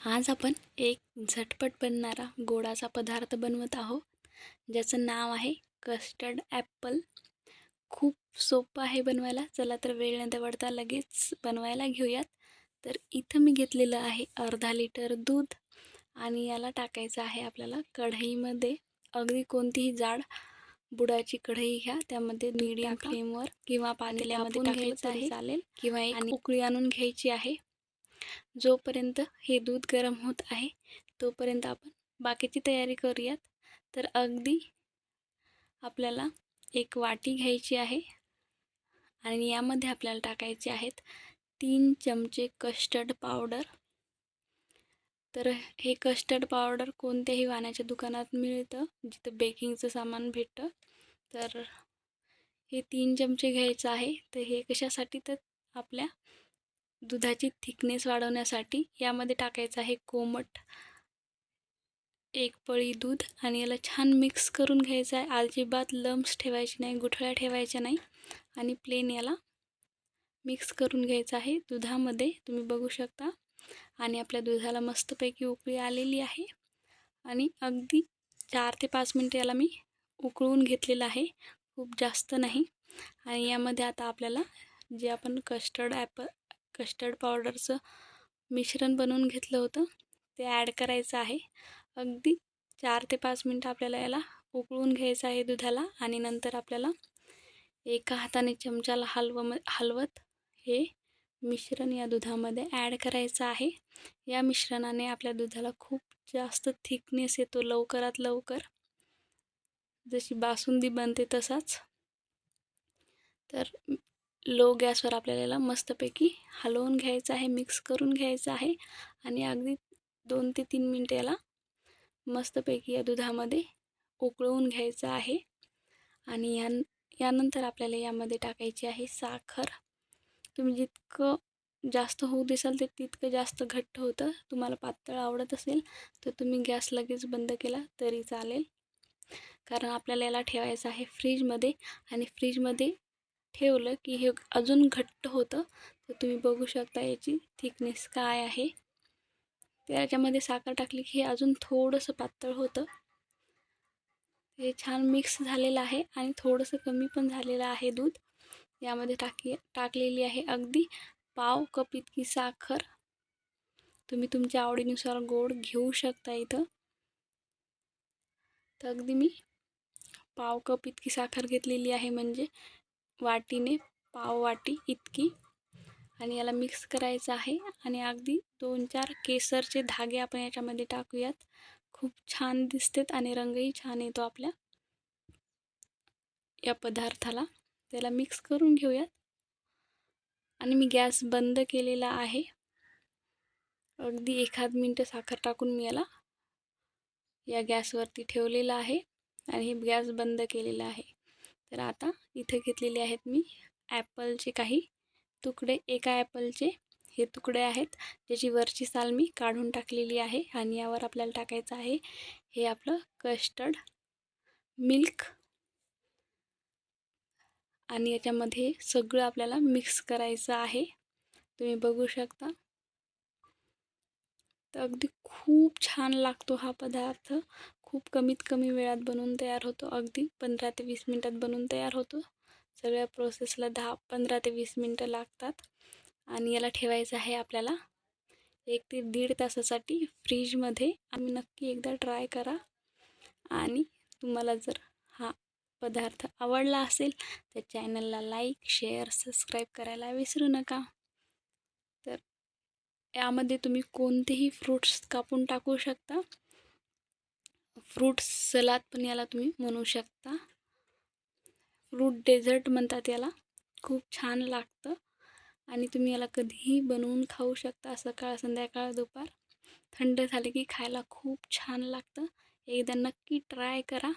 आज आपण एक झटपट बनणारा गोडाचा पदार्थ बनवत आहोत, ज्याचं नाव आहे कस्टर्ड ॲपल. खूप सोपं आहे बनवायला. चला तर वेळ न दवडता लगेच बनवायला घेऊयात. तर इथं मी घेतलेलं आहे अर्धा लिटर दूध आणि याला टाकायचं आहे आपल्याला कढईमध्ये. अगदी कोणतीही जाड बुडाची कढई घ्या, त्यामध्ये मीडियम फ्लेमवर किंवा पातेल्यामध्ये घ्यायचं आहे चालेल, किंवा एक उकळी आणून घ्यायची आहे. जोपर्यंत हे दूध गरम होत आहे तोपर्यंत आपण बाकीची तयारी करूयात. तर अगदी आपल्याला एक वाटी घ्यायची आहे आणि यामध्ये आपल्याला टाकायचे आहेत 3 चमचे कस्टर्ड पावडर. तर हे कस्टर्ड पावडर कोणत्याही वाण्याच्या दुकानात मिळतं, जिथं बेकिंगचं सामान भेटतं. तर हे 3 चमचे घ्यायचं आहे. तर हे कशासाठी, तर आपल्या दुधाची थिकनेस वाढवण्यासाठी. यामध्ये टाकायचं आहे कोमट 1 पळी दूध आणि याला छान मिक्स करून घ्यायचं आहे. अजिबात लम्स ठेवायचे नाही, गुठळ्या ठेवायच्या नाही आणि प्लेन याला मिक्स करून घ्यायचं आहे दुधामध्ये. तुम्ही बघू शकता. आणि आपल्या दुधाला मस्तपैकी उकळी आलेली आहे आणि अगदी 4 ते 5 मिनटं याला मी उकळून घेतलेलं आहे, खूप जास्त नाही. आणि यामध्ये आता आपल्याला जे आपण कस्टर्ड पावडरचं मिश्रण बनवून घेतलं होतं ते ॲड करायचं आहे. अगदी 4 ते 5 मिनटं आपल्याला याला उकळून घ्यायचं आहे दुधाला. आणि नंतर आपल्याला एका हाताने चमच्याला हलवत हे मिश्रण या दुधामध्ये ॲड करायचं आहे. या मिश्रणाने आपल्या दुधाला खूप जास्त थिकनेस येतो लवकरात लवकर, जशी बासुंदी बनते तसाच. तर लो गॅसवर आपल्याला याला मस्तपैकी हलवून घ्यायचं आहे, मिक्स करून घ्यायचं आहे आणि अगदी 2 ते 3 मिनटं याला मस्तपैकी या दुधामध्ये उकळवून घ्यायचं आहे. आणि यानंतर आपल्याला यामध्ये टाकायची आहे साखर. तुम्ही जितकं जास्त होऊ देसाल ते तितकं जास्त घट्ट होतं. तुम्हाला पातळ आवडत असेल तर तुम्ही गॅस लगेच बंद केला तरी चालेल, कारण आपल्याला याला ठेवायचं आहे फ्रीजमध्ये. आणि फ्रीजमध्ये ठेवलं की हे अजून घट्ट होतं. तर तुम्ही बघू शकता याची थिकनेस काय आहे. त्याच्यामध्ये साखर टाकली की हे अजून थोडंसं पातळ होतं. हे छान मिक्स झालेलं आहे आणि थोडंसं कमी पण झालेलं आहे दूध. यामध्ये टाकलेली आहे अगदी पाव कप इतकी साखर. तुम्ही तुमच्या आवडीनुसार गोड घेऊ शकता इथं. तर अगदी मी पाव कप इतकी साखर घेतलेली आहे, म्हणजे वाटीने पाव वाटी इतकी. आणि याला मिक्स करायचं आहे. आणि अगदी 2-4 केसरचे धागे आपण याच्यामध्ये टाकूयात. खूप छान दिसतात आणि रंगही छान येतो आपल्या या पदार्थाला. त्याला मिक्स करून घेऊयात. आणि मी गॅस बंद केलेला आहे. अगदी 1 मिनिट साखर टाकून मी याला या गॅसवरती ठेवलेला आहे आणि हे गॅस बंद केलेला आहे. तर आता इथे घेतलेले आहेत मी ॲपलचे काही तुकडे. एका ॲपलचे हे तुकडे आहेत, ज्याची वरची साल मी काढून टाकलेली आहे. आणि यावर आपल्याला टाकायचं आहे हे आपलं कस्टर्ड मिल्क. आणि याच्यामध्ये सगळं आपल्याला मिक्स करायचं आहे. तुम्ही बघू शकता. तर अगदी खूप छान लागतो हा पदार्थ. खूप कमीत कमी वेळात बनवून तयार होतो. अगदी 15 ते 20 मिनटात बनवून तयार होतो. सगळ्या प्रोसेसला 15 ते 20 मिनटं लागतात. आणि याला ठेवायचं आहे आपल्याला 1 ते 1.5 तासासाठी फ्रीजमध्ये. आम्ही नक्की एकदा ट्राय करा. आणि तुम्हाला जर हा पदार्थ आवडला असेल तर चॅनलला लाईक, शेअर, सबस्क्राईब करायला विसरू नका. तर यामध्ये तुम्ही कोणतेही फ्रूट्स कापून टाकू शकता. फ्रूट सलाद पण याला तुम्ही म्हणू शकता. फ्रूट डेझर्ट म्हणतात याला. खूप छान लागतं आणि तुम्ही याला कधीही बनवून खाऊ शकता. सकाळ, संध्याकाळ, दुपार. थंड झाले की खायला खूप छान लागतं. एकदा नक्की ट्राय करा.